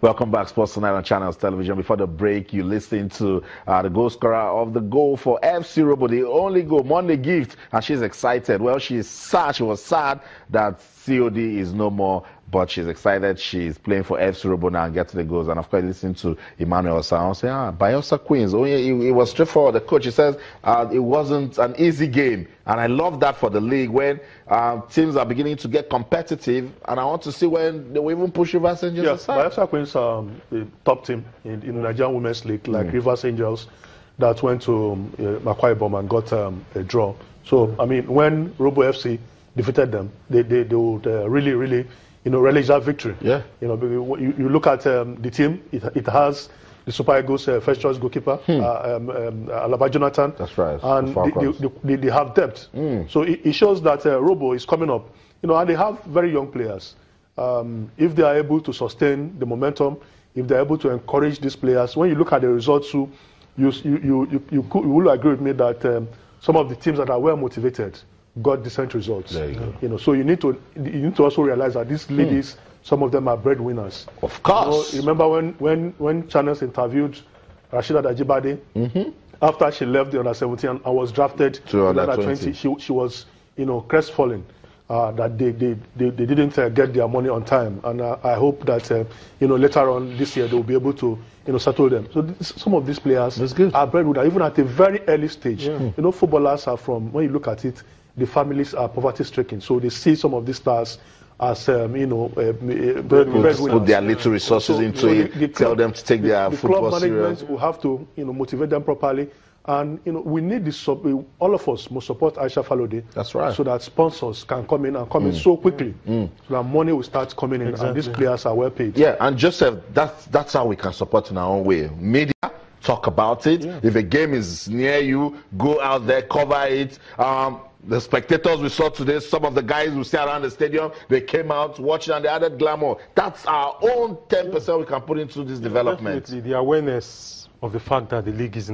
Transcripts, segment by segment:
Welcome back, Sports Tonight on Channels Television. Before the break, you listened to the goal scorer of the goal for FC Robo, the only goal, Monday gift, and she's excited. Well, she's sad. She was sad that COD is no more, but she's excited. She's playing for FC Robo now and gets the goals. And of course, listen to Emmanuel Osun say, Bayelsa Queens. Oh yeah, it was straightforward. The coach, he says, it wasn't an easy game, and I love that for the league when teams are beginning to get competitive. And I want to see when they will even push Rivers Angels aside. Bayelsa Queens are the top team in the Nigerian Women's League, like Rivers Angels, that went to Akwa Ibom and got a draw. So I mean, when Robo FC defeated them, they would really relish that victory. Yeah. You look at the team. It has the Super Eagles first choice goalkeeper, Alaba Jonathan. That's right. And they have depth. So it shows that Robo is coming up. And they have very young players. If they are able to sustain the momentum, if they are able to encourage these players, when you look at the results, you will agree with me that some of the teams that are well motivated got decent results. There you go. So you need to also realize that these ladies, some of them are breadwinners. Of course. Remember when Channels interviewed Rashida Ajibade after she left the under-17 and was drafted to the under-20, she was crestfallen that they didn't get their money on time, and I hope that later on this year they will be able to settle them. So some of these players are breadwinners even at a very early stage. Footballers are from, when you look at it, the families are poverty-stricken, so they see some of these stars as breadwinners. Put their little resources into it. Tell them to take their football serious. The club management will have to motivate them properly, and we need this. All of us must support Aisha Falode. That's right. So that sponsors can come in and come in so quickly, so that money will start coming in, and these players are well paid. Yeah, and Joseph, that's how we can support in our own way. Media. Talk about it. Yeah. If a game is near you, go out there, cover it. The spectators we saw today, some of the guys we see around the stadium, they came out watching and they added glamour. That's our own 10% we can put into this development. Definitely. The awareness of the fact that the league is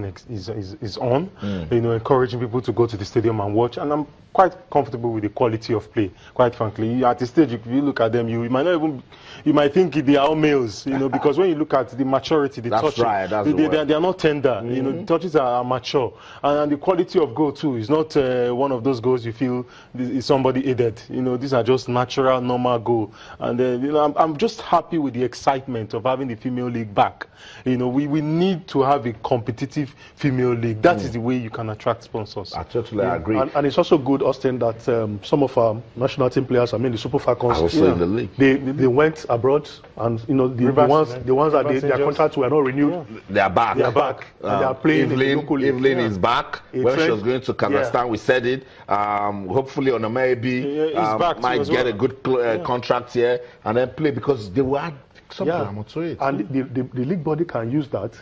on, encouraging people to go to the stadium and watch. And I'm quite comfortable with the quality of play, quite frankly. At the stage, if you look at them, you might think they are all males, because when you look at the maturity, the touches, they are not tender. The touches are mature, and the quality of goal too is not one of those goals you feel is somebody aided. These are just natural, normal goal, and I'm just happy with the excitement of having the female league back. We need to have a competitive female league. That is the way you can attract sponsors. I totally agree. And it's also good, Austin, that some of our national team players, the Super Falcons, also in the league. They went abroad, and the ones that their contracts were not renewed, they are back. They are back. And they are playing in the local league. Evelyn is back. When she was going to Kazakhstan, we said it. Hopefully, on a maybe might get a good contract here and then play, because they will add some glamour to it. And the league body can use that.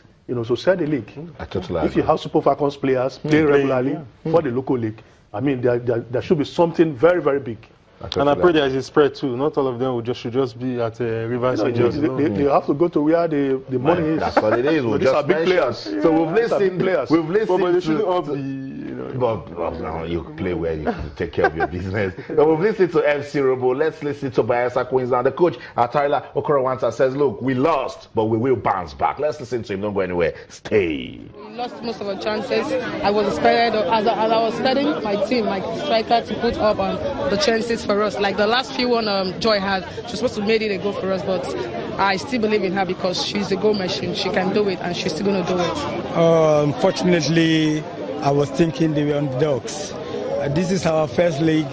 So set the league. I totally agree. If you have Super Falcons players play regularly for the local league, there should be something very, very big. And I pray there is a spread too. Not all of them should just be at Rivers Angels. They have to go to where the money is. That's what it is. These are big players. So we've listened but they shouldn't all be. No, you play where you can take care of your business. But we've listened to FC Robo. Let's listen to Bayelsa Queens now. The coach, Tyler Okorowanta, says, look, we lost, but we will bounce back. Let's listen to him. Don't go anywhere. Stay. We lost most of our chances. I was inspired as I was studying my team, my striker, to put up on the chances for us. Like the last few one Joy had, she was supposed to made it a goal for us, but I still believe in her because she's a goal machine. She can do it, and she's still going to do it. Unfortunately, I was thinking they were underdogs. This is our first league,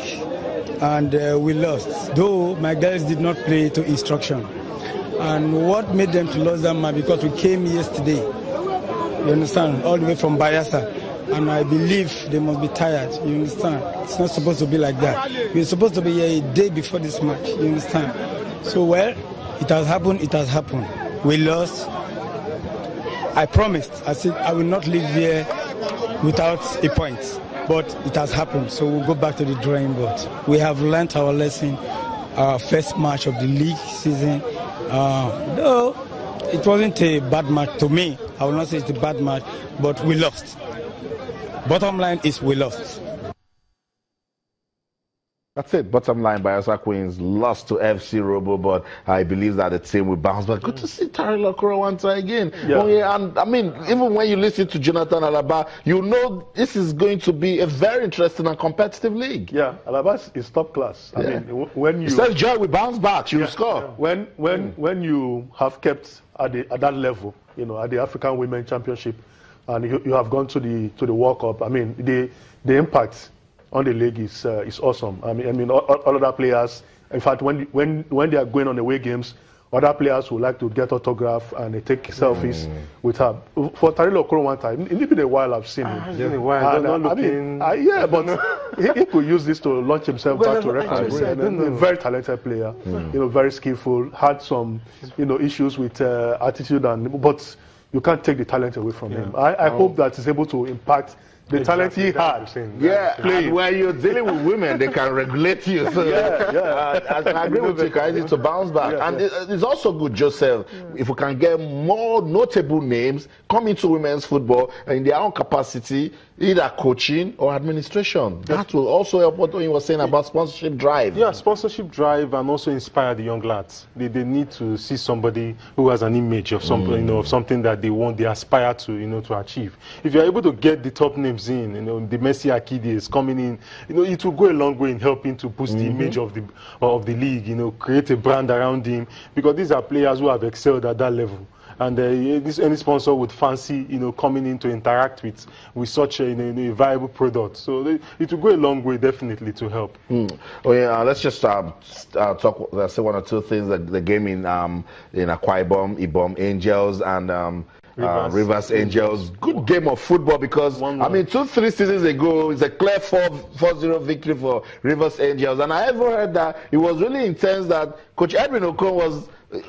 and we lost. Though my girls did not play to instruction. And what made them to lose that match? Because we came yesterday, you understand, all the way from Bayelsa. And I believe they must be tired, you understand? It's not supposed to be like that. We're supposed to be here a day before this match, you understand? So, well, it has happened. We lost. I promised, I said I will not leave here without a point. But it has happened, so we'll go back to the drawing board. We have learnt our lesson, our first match of the league season. Though it wasn't a bad match to me, I will not say it's a bad match, but we lost. Bottom line is we lost. That's it. Bottom line, Bayelsa Queens lost to FC Robo, but I believe that the team will bounce back. Good to see Tari Lokorowanta again. Yeah. Oh, yeah. And I mean, even when you listen to Jonathan Alaba, you know this is going to be a very interesting and competitive league. Yeah, Alaba is top class. I mean, when you... He says, Joy, we bounce back, you score. Yeah. When you have kept at that level, you know, at the African Women Championship, and you have gone to the World Cup, I mean, the impact on the league is awesome. I mean, all other players. In fact, when they are going on away games, other players would like to get autograph and they take selfies with her. For Tari Lokorowanta, it's been a while I've seen him. It's been a while. Yeah, but he could use this to launch himself back to record. A very talented player, you know, very skillful. Had some, you know, issues with attitude, but you can't take the talent away from him. I hope that he's able to impact the talent he had. And when you're dealing with women, they can regulate you. So I agree with you. I need to bounce back. And it's also good, Joseph, if we can get more notable names come into women's football in their own capacity, either coaching or administration. That will also help what you were saying about sponsorship drive. Yeah, sponsorship drive, and also inspire the young lads. They need to see somebody who has an image of something, you know, of something that they aspire to, you know, to achieve. If you're able to get the top names in, you know, the Messi Akides coming in, you know, it will go a long way in helping to boost the image of the league, you know, create a brand around him, because these are players who have excelled at that level. And any sponsor would fancy, you know, coming in to interact with such a viable product. So it will go a long way, definitely, to help. Oh yeah, let's just talk. Say one or two things. The game in Akwa Ibom Angels and Rivers Angels. Good game of football, because I mean 2-3 seasons ago it's a clear 4-0 victory for Rivers Angels, and I ever heard that it was really intense, that Coach Edwin Okon was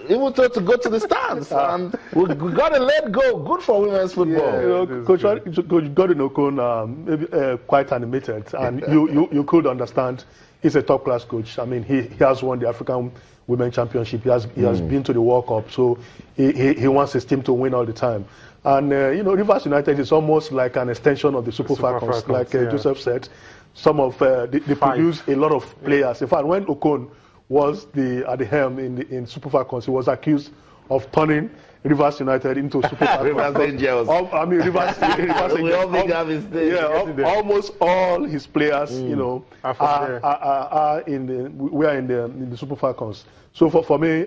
even told to go to the stands, and we got to let go. Good for women's football. Yeah, you know, Coach Gordon Okon, quite animated, and you could understand he's a top class coach. I mean, he has won the African Women Championship. He has been to the World Cup, so he wants his team to win all the time. And you know, Rivers United is almost like an extension of the Super Falcons, like Joseph said. Some of they produce a lot of players. In fact, when Okon was at the helm in Super Falcons, he was accused of turning Rivers United into Super Falcons. Rivers Angels. I mean, Rivers Angels. Almost all his players, you know, are in the Super Falcons. So for me,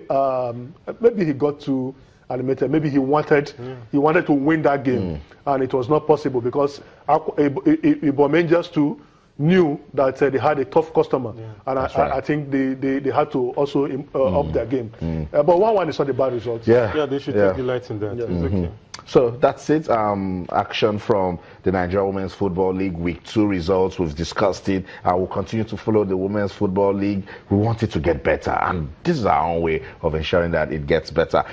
maybe he got too animated. Maybe he wanted to win that game, and it was not possible, because Ibom Angels too knew that they had a tough customer, and I think they had to also up their game. But 1-1 is not a bad result. Yeah, they should take delight in that. Okay. So that's it. Action from the Nigeria Women's Football League Week 2 results. We've discussed it. I will continue to follow the Women's Football League. We want it to get better, and this is our own way of ensuring that it gets better.